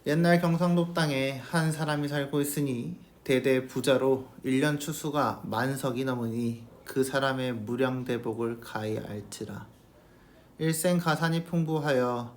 옛날 경상도 땅에 한 사람이 살고 있으니 대대 부자로 1년 추수가 만석이 넘으니 그 사람의 무량대복을 가히 알지라. 일생 가산이 풍부하여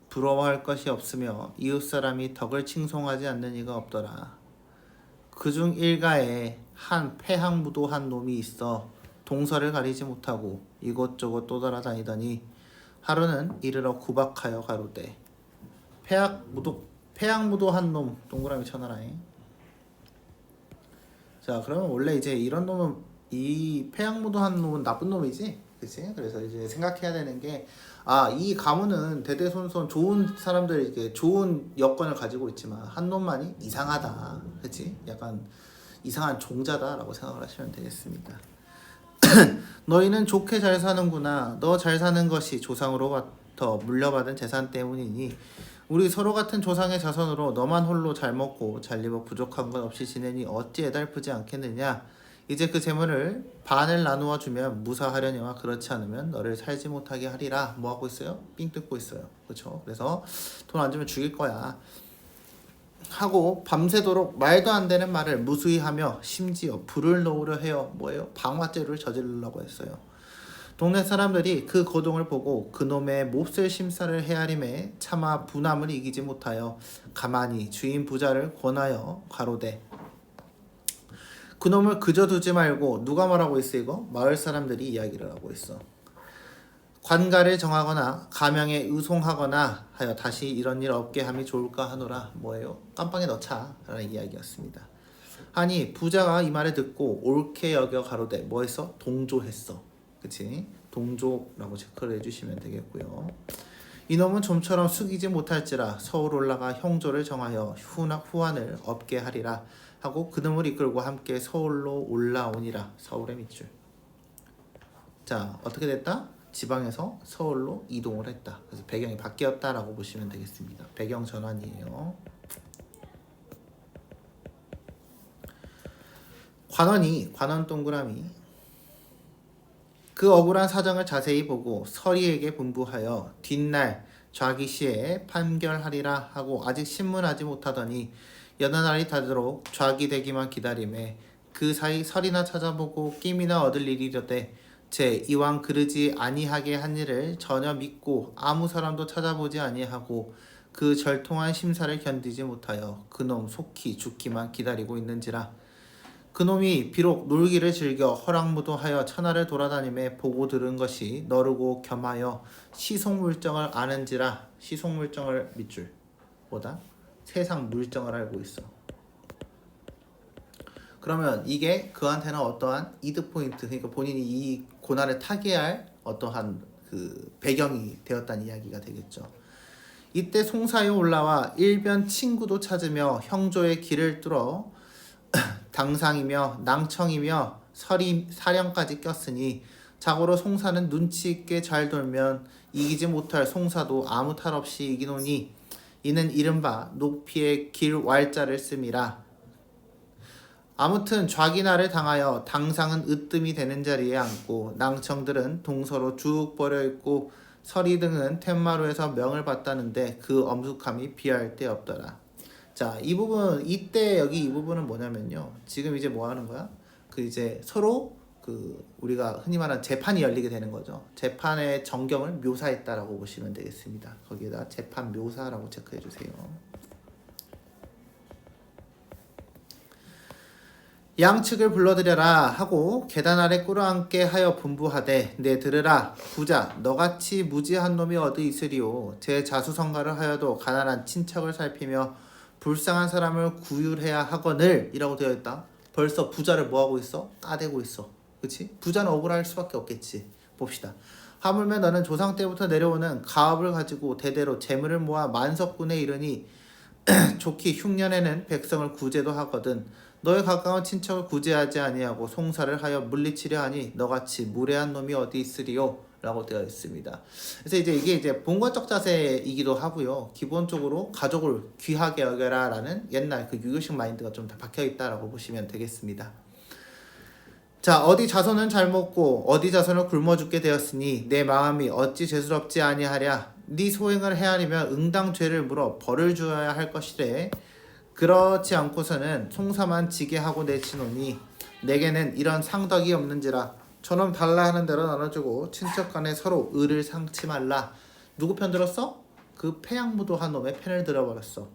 부러워할 것이 없으며 이웃 사람이 덕을 칭송하지 않는 이가 없더라. 그중 일가에 한 패학무도한 놈이 있어 동서를 가리지 못하고 이곳저곳 떠돌아다니더니 하루는 이르러 구박하여 가로되 폐악무도한 놈 동그라미 쳐놔라잉. 자, 그러면 원래 이제 이런 놈은 이 폐악무도한 놈은 나쁜 놈이지, 그치? 그래서 이제 생각해야 되는 게 이 가문은 대대손손 좋은 사람들 이게 좋은 여건을 가지고 있지만 한 놈만이 이상하다, 그치? 약간 이상한 종자다라고 생각을 하시면 되겠습니다. 너희는 좋게 잘 사는구나. 너 잘 사는 것이 조상으로부터 물려받은 재산 때문이니 우리 서로 같은 조상의 자손으로 너만 홀로 잘 먹고 잘 입어 부족한 것 없이 지내니 어찌 애달프지 않겠느냐. 이제 그 재물을 반을 나누어 주면 무사하려니와 그렇지 않으면 너를 살지 못하게 하리라. 뭐 하고 있어요? 삥 뜯고 있어요. 그렇죠? 그래서 돈 안 주면 죽일 거야 하고 밤새도록 말도 안 되는 말을 무수히 하며 심지어 불을 놓으려 해요. 뭐예요? 방화죄를 저지르려고 했어요. 동네 사람들이 그 거동을 보고 그놈의 몹쓸 심사를 헤아림에 차마 분함을 이기지 못하여 가만히 주인 부자를 권하여 가로되 그놈을 그저 두지 말고 누가 말하고 있어 이거? 마을 사람들이 이야기를 하고 있어. 관가를 정하거나 가명에 의송하거나 하여 다시 이런 일 없게 함이 좋을까 하노라. 뭐예요? 깜빵에 넣자 라는 이야기였습니다. 하니 부자가 이 말을 듣고 옳게 여겨 가로되 뭐 했어? 동조했어. 그치? 동조라고 체크를 해주시면 되겠고요. 이놈은 좀처럼 숙이지 못할지라 서울 올라가 형조를 정하여 후환을 없게 하리라 하고 그놈을 이끌고 함께 서울로 올라오니라. 서울의 밑줄. 자, 어떻게 됐다? 지방에서 서울로 이동을 했다. 그래서 배경이 바뀌었다라고 보시면 되겠습니다. 배경 전환이에요. 관원 동그라미. 그 억울한 사정을 자세히 보고 서리에게 분부하여 뒷날 좌기시에 판결하리라 하고 아직 신문하지 못하더니 여느 날이 다도록 좌기되기만 기다림에 그 사이 설이나 찾아보고 낌이나 얻을 일이려되 제 이왕 그르지 아니하게 한 일을 전혀 믿고 아무 사람도 찾아보지 아니하고 그 절통한 심사를 견디지 못하여 그놈 속히 죽기만 기다리고 있는지라. 그놈이 비록 놀기를 즐겨 허락무도하여 천하를 돌아다니며 보고 들은 것이 너르고 겸하여 시속물정을 아는지라. 시속물정을 밑줄 뭐다? 세상 물정을 알고 있어. 그러면 이게 그한테는 어떠한 이득 포인트, 그러니까 본인이 이 고난을 타개할 어떠한 그 배경이 되었다는 이야기가 되겠죠. 이때 송사에 올라와 일변 친구도 찾으며 형조의 길을 뚫어 당상이며 낭청이며 사령까지 꼈으니 자고로 송사는 눈치 있게 잘 돌면 이기지 못할 송사도 아무 탈 없이 이기노니 이는 이른바 높이의 길 왈자를 씀이라. 아무튼 좌기나를 당하여 당상은 으뜸이 되는 자리에 앉고 낭청들은 동서로 쭉 버려있고 서리 등은 텐마루에서 명을 받다는데 그 엄숙함이 비할 데 없더라. 자, 이 부분 이때 여기 이 부분은 뭐냐면요. 지금 이제 뭐 하는 거야? 그 이제 서로 그 우리가 흔히 말하는 재판이 열리게 되는 거죠. 재판의 전경을 묘사했다라고 보시면 되겠습니다. 거기에다 재판 묘사라고 체크해 주세요. 양측을 불러들여라 하고 계단 아래 꿇어앉게 하여 분부하되 내 들으라 부자 너같이 무지한 놈이 어디 있으리오. 제 자수성가를 하여도 가난한 친척을 살피며 불쌍한 사람을 구휼해야 하거늘 이라고 되어 있다. 벌써 부자를 뭐하고 있어? 까대고 있어. 그치? 부자는 억울할 수밖에 없겠지. 봅시다. 하물며 너는 조상 때부터 내려오는 가업을 가지고 대대로 재물을 모아 만석군에 이르니 좋기 흉년에는 백성을 구제도 하거든. 너의 가까운 친척을 구제하지 아니하고 송사를 하여 물리치려 하니 너같이 무례한 놈이 어디 있으리요? 라고 되어 있습니다. 그래서 이게 이제 본관적 자세이기도 하고요. 기본적으로 가족을 귀하게 여겨라 라는 옛날 그 유교식 마인드가 좀 다 박혀 있다라고 보시면 되겠습니다. 자, 어디 자손은 잘 먹고 어디 자손을 굶어 죽게 되었으니 내 마음이 어찌 죄스럽지 아니하랴. 네 소행을 헤아리면 응당 죄를 물어 벌을 주어야 할 것이래. 그렇지 않고서는 송사만 지게 하고 내치노니 내게는 이런 상덕이 없는지라. 저놈 달라 하는 대로 나눠주고 친척 간에 서로 의를 상치 말라. 누구 편 들었어? 그 패양무도한 놈의 편을 들어버렸어.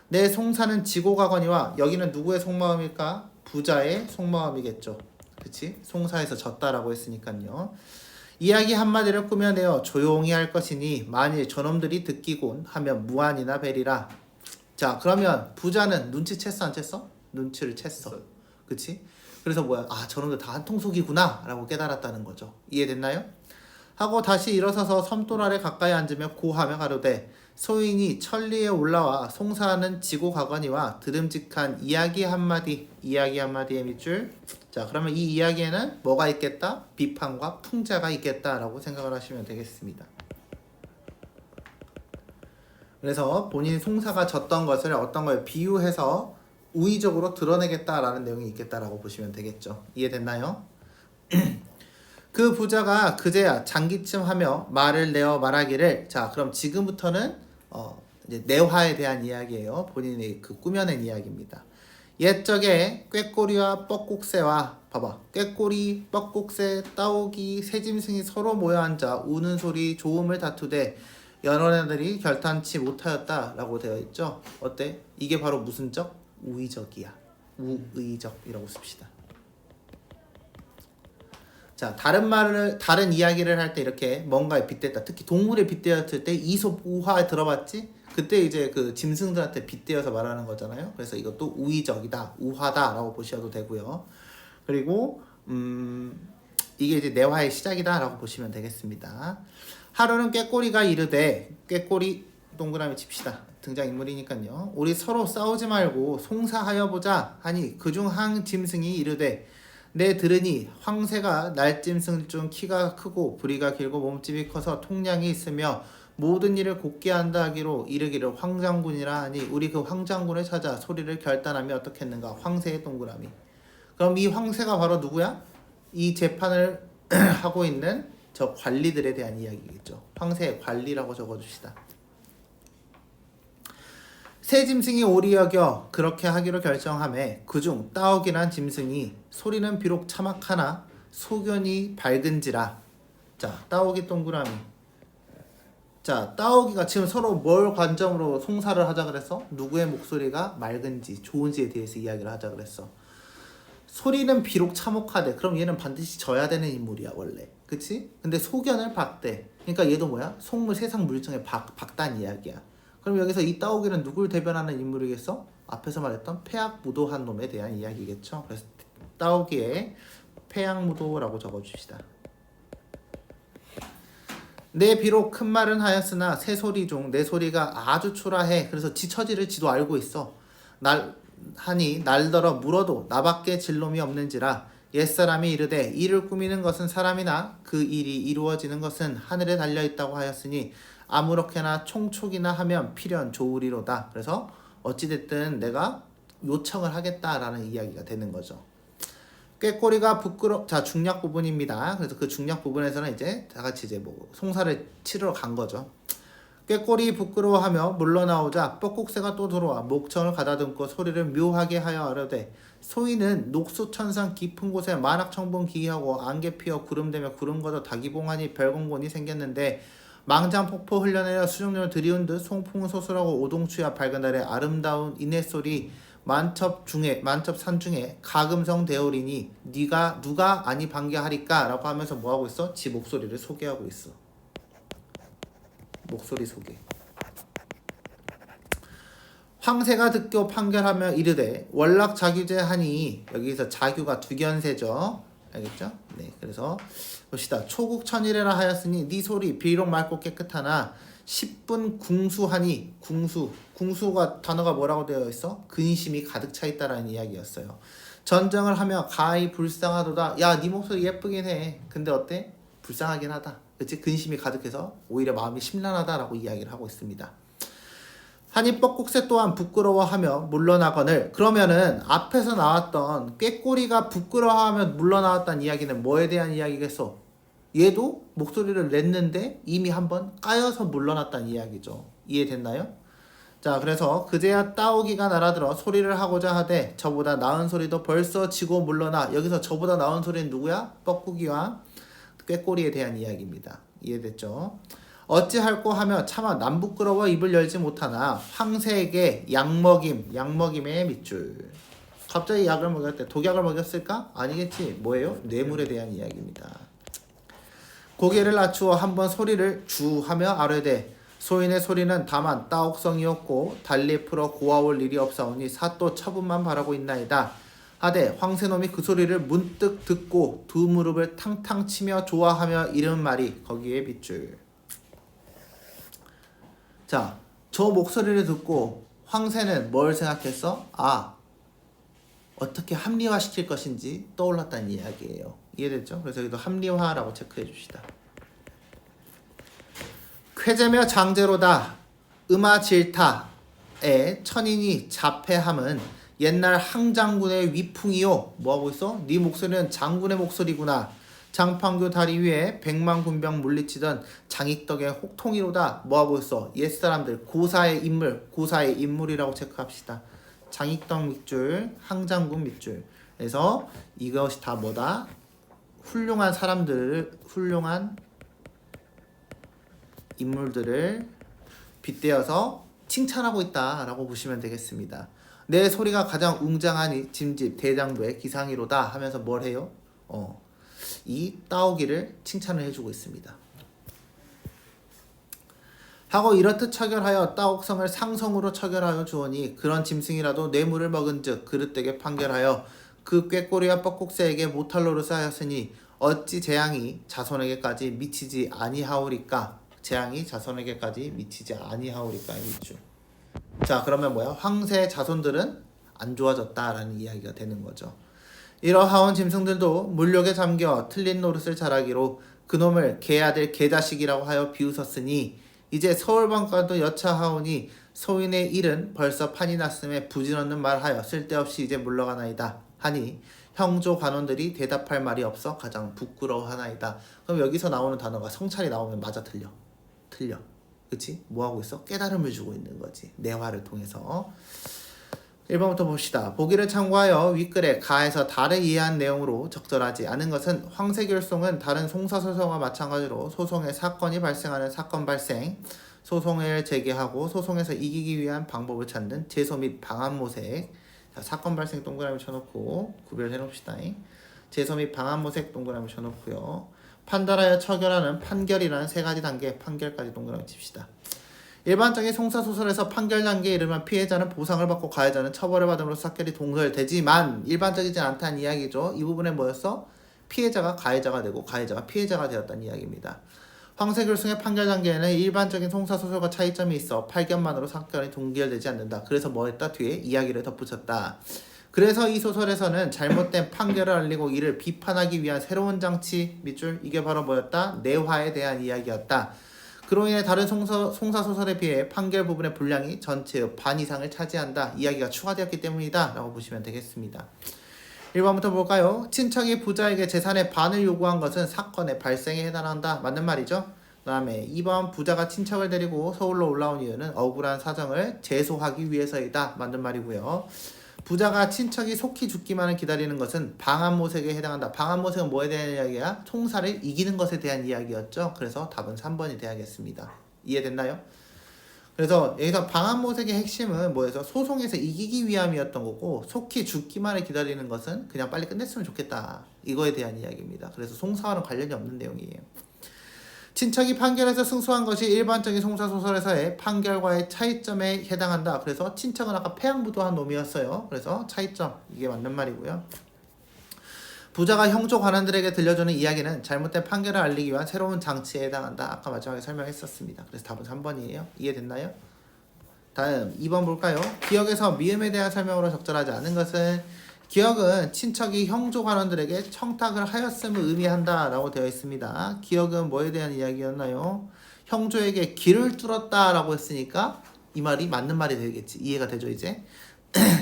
내 송사는 지고 가거니와 여기는 누구의 속마음일까? 부자의 속마음이겠죠. 그치? 송사에서 졌다라고 했으니까요. 이야기 한마디를 꾸며내어 조용히 할 것이니 만일 저놈들이 듣기곤 하면 무한이나 베리라. 자, 그러면 부자는 눈치챘어 안 챘어? 눈치를 챘어. 그치? 그래서 뭐야? 아, 저놈들 다 한통속이구나 라고 깨달았다는 거죠. 이해됐나요? 하고 다시 일어서서 섬돌 아래 가까이 앉으며 고하며 가로되 소인이 천리에 올라와 송사는 지고 가거니와 드름직한 이야기 한마디의 밑줄. 자, 그러면 이 이야기에는 뭐가 있겠다? 비판과 풍자가 있겠다라고 생각을 하시면 되겠습니다. 그래서 본인 송사가 졌던 것을 어떤 걸 비유해서 우의적으로 드러내겠다라는 내용이 있겠다라고 보시면 되겠죠. 이해됐나요? 그 부자가 그제야 장기쯤 하며 말을 내어 말하기를. 자, 그럼 지금부터는 이제 내화에 대한 이야기예요. 본인이 그 꾸며낸 이야기입니다. 옛적에 꾀꼬리와 뻐꾹새와 봐봐, 꾀꼬리, 뻐꾹새, 따오기, 새짐승이 서로 모여 앉아 우는 소리 좋음을 다투되 연원애들이 결탄치 못하였다라고 되어 있죠. 어때? 이게 바로 무슨 적? 우의적이야. 우의적이라고 씁시다. 자, 다른 이야기를 할 때 이렇게 뭔가에 빗댔다. 특히 동물에 빗대었을 때 이솝 우화 들어봤지? 그때 이제 그 짐승들한테 빗대어서 말하는 거잖아요. 그래서 이것도 우의적이다, 우화다라고 보셔도 되고요. 그리고 이게 이제 내화의 시작이다라고 보시면 되겠습니다. 하루는 꾀꼬리가 이르되, 꾀꼬리 동그라미 칩시다. 등장인물이니까요. 우리 서로 싸우지 말고 송사하여 보자 하니 그중 한 짐승이 이르되 내 들으니 황새가 날짐승 중 키가 크고 부리가 길고 몸집이 커서 통량이 있으며 모든 일을 곱게 한다 하기로 이르기를 황장군이라 하니 우리 그 황장군을 찾아 소리를 결단하며 어떻겠는가. 황새의 동그라미. 그럼 이 황새가 바로 누구야? 이 재판을 하고 있는 저 관리들에 대한 이야기겠죠. 황새의 관리라고 적어줍시다. 새 짐승이 옳이 여겨 그렇게 하기로 결정하매 그중 따옥이란 짐승이 소리는 비록 차막하나 소견이 밝은지라. 자, 따옥이 동그라미. 자, 따옥이가 지금 서로 뭘 관점으로 송사를 하자 그랬어? 누구의 목소리가 맑은지 좋은지에 대해서 이야기를 하자 그랬어. 소리는 비록 참혹하대. 그럼 얘는 반드시 져야 되는 인물이야 원래. 그치? 근데 소견을 박대. 그러니까 얘도 뭐야? 속물 세상 물정에 박단 이야기야. 그럼 여기서 이 따오기는 누굴 대변하는 인물이겠어? 앞에서 말했던 폐악무도한 놈에 대한 이야기겠죠. 그래서 따오기에 폐악무도라고 적어줍시다. 내 비록 큰 말은 하였으나 새 소리 중 내 소리가 아주 초라해. 그래서 지처지를 지도 알고 있어. 하니 날더러 물어도 나밖에 진놈이 없는지라. 옛사람이 이르되 일을 꾸미는 것은 사람이나 그 일이 이루어지는 것은 하늘에 달려있다고 하였으니 아무렇게나 총촉이나 하면 필연 좋으리로다. 그래서 어찌됐든 내가 요청을 하겠다라는 이야기가 되는 거죠. 꾀꼬리가 자, 중략 부분입니다. 그래서 그 중략 부분에서는 이제 다 같이 이제 뭐 송사를 치르러 간 거죠. 꾀꼬리 부끄러워하며 물러나오자 뻐꾹새가 또 들어와 목청을 가다듬고 소리를 묘하게 하여 아뢰되 소인은 녹수천상 깊은 곳에 만학청봉 기이하고 안개 피어 구름대며 구름 걷어 다기봉하니 별공곤이 생겼는데 망장폭포 흘려내려 수정렬 들이운 듯 송풍은 소설하고 오동추야 밝은 달에 아름다운 이내소리 만첩산 중에 가금성 대오리니 네가 누가 아니 반겨하리까 라고 하면서 뭐하고 있어? 지 목소리를 소개하고 있어. 목소리 소개. 황새가 듣고 판결하며 이르되 월락자규제 하니 여기서 자규가 두견세죠. 알겠죠? 네, 그래서 봅시다. 초국천일이라 하였으니 네 소리 비록 맑고 깨끗하나 10분 궁수하니 궁수가 단어가 뭐라고 되어 있어? 근심이 가득 차 있다라는 이야기였어요. 전정을 하며 가히 불쌍하도다. 야, 네 목소리 예쁘긴 해. 근데 어때? 불쌍하긴 하다. 그치? 근심이 가득해서 오히려 마음이 심란하다라고 이야기를 하고 있습니다. 하니 뻐꾹새 또한 부끄러워하며 물러나거늘. 그러면은 앞에서 나왔던 꾀꼬리가 부끄러워하며 물러나왔다는 이야기는 뭐에 대한 이야기겠어? 얘도 목소리를 냈는데 이미 한번 까여서 물러났다는 이야기죠. 이해됐나요? 자, 그래서 그제야 따오기가 날아들어 소리를 하고자 하되 저보다 나은 소리도 벌써 지고 물러나. 여기서 저보다 나은 소리는 누구야? 뻐꾸기와 꾀꼬리에 대한 이야기입니다. 이해됐죠? 어찌할꼬 하며 차마 남 부끄러워 입을 열지 못하나 황새에게 양먹임의 밑줄. 갑자기 약을 먹였대. 독약을 먹였을까? 아니겠지. 뭐예요? 뇌물에 대한 이야기입니다. 고개를 낮추어 한번 소리를 주 하며 아뢰되 소인의 소리는 다만 따옥성이었고 달리 풀어 고아올 일이 없사오니 사또 처분만 바라고 있나이다. 하되 황새놈이 그 소리를 문득 듣고 두 무릎을 탕탕 치며 좋아하며 이른 말이 거기에 밑줄. 자, 저 목소리를 듣고 황새는 뭘 생각했어? 아, 어떻게 합리화시킬 것인지 떠올랐다는 이야기예요. 이해됐죠? 그래서 여기도 합리화라고 체크해 줍시다. 쾌제며 장제로다 음아질타의 천인이 자폐함은 옛날 항장군의 위풍이요. 뭐하고 있어? 네 목소리는 장군의 목소리구나. 장판교 다리 위에 백만 군병 물리치던 장익덕의 혹통이로다. 뭐하고 있어? 옛사람들 고사의 인물이라고 체크합시다. 장익덕 밑줄, 항장군 밑줄. 그래서 이것이 다 뭐다? 훌륭한 사람들, 훌륭한 인물들을 빗대어서 칭찬하고 있다라고 보시면 되겠습니다. 내 소리가 가장 웅장하니 짐집 대장부의 기상이로다 하면서 뭘 해요? 이 따오기를 칭찬을 해주고 있습니다. 하고 이렇듯 처결하여 따옥성을 상성으로 처결하여 주오니 그런 짐승이라도 뇌물을 먹은즉 그릇되게 판결하여 그 꾀꼬리와 뻐국새에게 모탈로를 쌓였으니 어찌 재앙이 자손에게까지 미치지 아니하오리까. 재앙이 자손에게까지 미치지 아니하오리까의 밑줄. 자, 그러면 뭐야? 황새 자손들은 안 좋아졌다라는 이야기가 되는 거죠. 이러하온 짐승들도 물욕에 잠겨 틀린 노릇을 잘하기로 그놈을 개아들 개자식이라고 하여 비웃었으니 이제 서울방과도 여차하오니 소인의 일은 벌써 판이 났음에 부질없는 말하여 쓸데없이 이제 물러가나이다 하니 형조 관원들이 대답할 말이 없어 가장 부끄러워하나이다. 그럼 여기서 나오는 단어가 성찰이 나오면 맞아 틀려. 그치? 뭐하고 있어? 깨달음을 주고 있는 거지. 내화를 통해서. 1번부터 봅시다. 보기를 참고하여 윗글에 가에서 달을 이해한 내용으로 적절하지 않은 것은 황새결송은 다른 송사소송과 마찬가지로 소송에 사건이 발생하는 사건 발생, 소송을 제기하고 소송에서 이기기 위한 방법을 찾는 제소 및 방안 모색. 자, 사건 발생 동그라미 쳐놓고 구별해 놓읍시다. 제소 및 방안 모색 동그라미 쳐놓고요. 판단하여 처결하는 판결이라는 세 가지 단계, 판결까지 동그라미 칩시다. 일반적인 송사소설에서 판결 단계에 이르면 피해자는 보상을 받고 가해자는 처벌을 받음으로써 사건이 동결되지만 일반적이지 않다는 이야기죠. 이 부분에 뭐였어? 피해자가 가해자가 되고 가해자가 피해자가 되었다는 이야기입니다. 황새결승의 판결 단계에는 일반적인 송사소설과 차이점이 있어 판결만으로 사건이 동결되지 않는다. 그래서 뭐 했다? 뒤에 이야기를 덧붙였다. 그래서 이 소설에서는 잘못된 판결을 알리고 이를 비판하기 위한 새로운 장치 밑줄, 이게 바로 뭐였다? 내화에 대한 이야기였다. 그로 인해 다른 송사소설에 비해 판결 부분의 분량이 전체의 반 이상을 차지한다. 이야기가 추가되었기 때문이다 라고 보시면 되겠습니다. 1번부터 볼까요? 친척이 부자에게 재산의 반을 요구한 것은 사건의 발생에 해당한다. 맞는 말이죠. 그 다음에 2번 부자가 친척을 데리고 서울로 올라온 이유는 억울한 사정을 제소하기 위해서이다. 맞는 말이고요. 부자가 친척이 속히 죽기만을 기다리는 것은 방한모색에 해당한다. 방한모색은 뭐에 대한 이야기야? 총살을 이기는 것에 대한 이야기였죠. 그래서 답은 3번이 돼야겠습니다. 이해됐나요? 그래서 여기서 방한모색의 핵심은 뭐여서 소송에서 이기기 위함이었던 거고 속히 죽기만을 기다리는 것은 그냥 빨리 끝냈으면 좋겠다. 이거에 대한 이야기입니다. 그래서 송사와는 관련이 없는 내용이에요. 친척이 판결에서 승소한 것이 일반적인 송사소설에서의 판결과의 차이점에 해당한다. 그래서 친척은 아까 패양부도한 놈이었어요. 그래서 차이점, 이게 맞는 말이고요. 부자가 형조 관원들에게 들려주는 이야기는 잘못된 판결을 알리기 위한 새로운 장치에 해당한다. 아까 마지막에 설명했었습니다. 그래서 답은 3번이에요. 이해됐나요? 다음 2번 볼까요? 기억에서 미음에 대한 설명으로 적절하지 않은 것은 기억은 친척이 형조 관원들에게 청탁을 하였음을 의미한다 라고 되어 있습니다. 기억은 뭐에 대한 이야기였나요? 형조에게 길을 뚫었다 라고 했으니까 이 말이 맞는 말이 되겠지. 이해가 되죠 이제?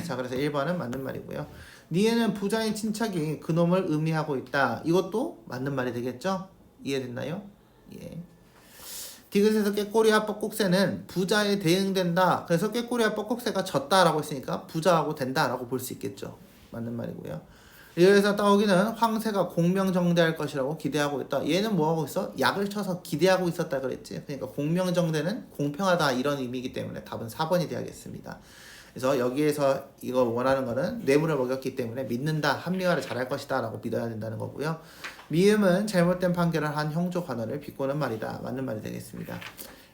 자, 그래서 1번은 맞는 말이고요. 니에는 부자인 친척이 그놈을 의미하고 있다. 이것도 맞는 말이 되겠죠? 이해됐나요? 예. 디귿에서 꾀꼬리와 뻐꾹새는 부자에 대응된다. 그래서 꾀꼬리와 뻐꾹새가 졌다라고 했으니까 부자하고 된다라고 볼 수 있겠죠. 맞는 말이고요. 여기서 따오기는 황새가 공명정대할 것이라고 기대하고 있다. 얘는 뭐하고 있어? 약을 쳐서 기대하고 있었다 그랬지. 그러니까 공명정대는 공평하다 이런 의미이기 때문에 답은 4번이 되어야겠습니다. 그래서 여기에서 이거 원하는 거는 뇌물을 먹였기 때문에 믿는다, 합리화를 잘할 것이다 라고 믿어야 된다는 거고요. 미음은 잘못된 판결을 한 형조 관원을 비꼬는 말이다. 맞는 말이 되겠습니다.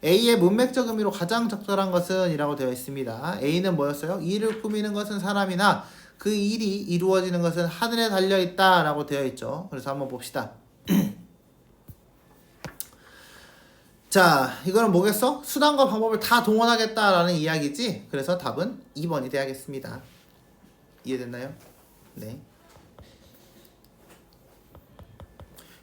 A의 문맥적 의미로 가장 적절한 것은 이라고 되어 있습니다. A는 뭐였어요? 일을 꾸미는 것은 사람이나 그 일이 이루어지는 것은 하늘에 달려있다 라고 되어 있죠. 그래서 한번 봅시다. 자, 이거는 뭐겠어? 수단과 방법을 다 동원하겠다라는 이야기지. 그래서 답은 2번이 돼야겠습니다. 이해됐나요? 네.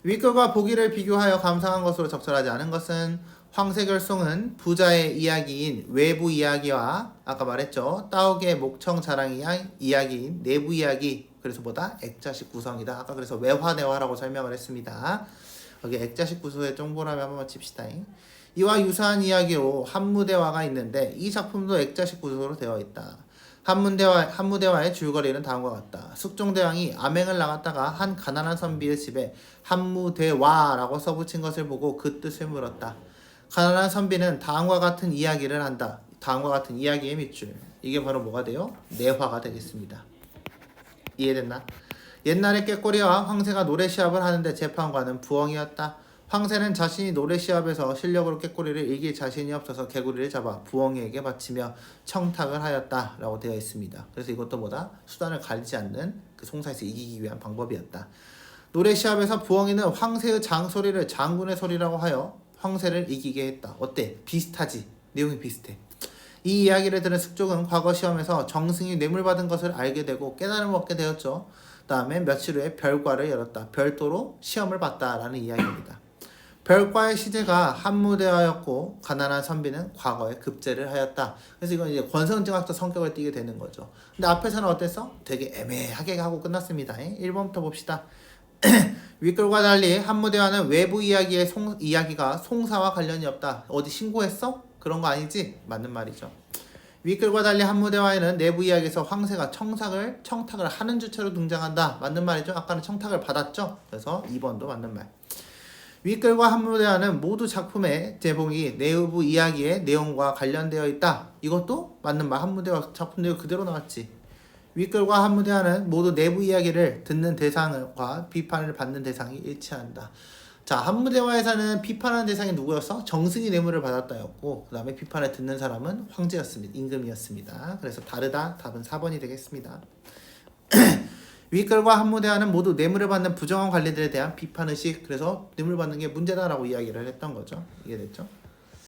윗글과 보기를 비교하여 감상한 것으로 적절하지 않은 것은 황새결송은 부자의 이야기인 외부 이야기와 아까 말했죠. 따오기의 목청 자랑 이야기인 내부 이야기. 그래서 뭐다? 액자식 구성이다. 아까 그래서 외화내화라고 설명을 했습니다. 여기 액자식 구조의 정보라면 한번 칩시다. 이와 유사한 이야기로 한무대화가 있는데 이 작품도 액자식 구조로 되어 있다. 한무대화의 줄거리는 다음과 같다. 숙종대왕이 암행을 나갔다가 한 가난한 선비의 집에 한무대화라고 써붙인 것을 보고 그 뜻을 물었다. 가난한 선비는 다음과 같은 이야기를 한다. 다음과 같은 이야기의 밑줄. 이게 바로 뭐가 돼요? 내화가 되겠습니다. 이해됐나? 옛날에 꾀꼬리와 황새가 노래 시합을 하는데 재판관은 부엉이었다. 황새는 자신이 노래 시합에서 실력으로 꾀꼬리를 이길 자신이 없어서 개구리를 잡아 부엉이에게 바치며 청탁을 하였다 라고 되어 있습니다. 그래서 이것도 뭐다? 수단을 가리지 않는 그 송사에서 이기기 위한 방법이었다. 노래 시합에서 부엉이는 황새의 장소리를 장군의 소리라고 하여 황새를 이기게 했다. 어때? 비슷하지? 내용이 비슷해. 이 이야기를 들은 숙종은 과거 시험에서 정승이 뇌물 받은 것을 알게 되고 깨달음을 얻게 되었죠. 다음에 며칠 후에 별과를 열었다. 별도로 시험을 봤다라는 이야기입니다. 별과의 시제가 한무대화였고 가난한 선비는 과거에 급제를 하였다. 그래서 이건 이제 권선징악적 성격을 띠게 되는 거죠. 근데 앞에서는 어땠어? 되게 애매하게 하고 끝났습니다. 1번부터 봅시다. 윗글과 달리 한무대화는 외부 이야기가 송사와 관련이 없다. 어디 신고했어? 그런 거 아니지? 맞는 말이죠. 윗글과 달리 한무대화에는 내부 이야기에서 황새가 청탁을 하는 주체로 등장한다. 맞는 말이죠. 아까는 청탁을 받았죠. 그래서 2번도 맞는 말. 윗글과 한무대화는 모두 작품의 제목이 내부 이야기의 내용과 관련되어 있다. 이것도 맞는 말. 한무대화 작품 내용 그대로 나왔지. 윗글과 한무대화는 모두 내부 이야기를 듣는 대상과 비판을 받는 대상이 일치한다. 자, 한무대화에서는 비판하는 대상이 누구였어? 정승이 뇌물을 받았다였고 그 다음에 비판을 듣는 사람은 황제였습니다. 임금이었습니다. 그래서 다르다. 답은 4번이 되겠습니다. 윗글과 한무대화는 모두 뇌물을 받는 부정한 관리들에 대한 비판의식, 그래서 뇌물 받는 게 문제다라고 이야기를 했던 거죠. 이해됐죠?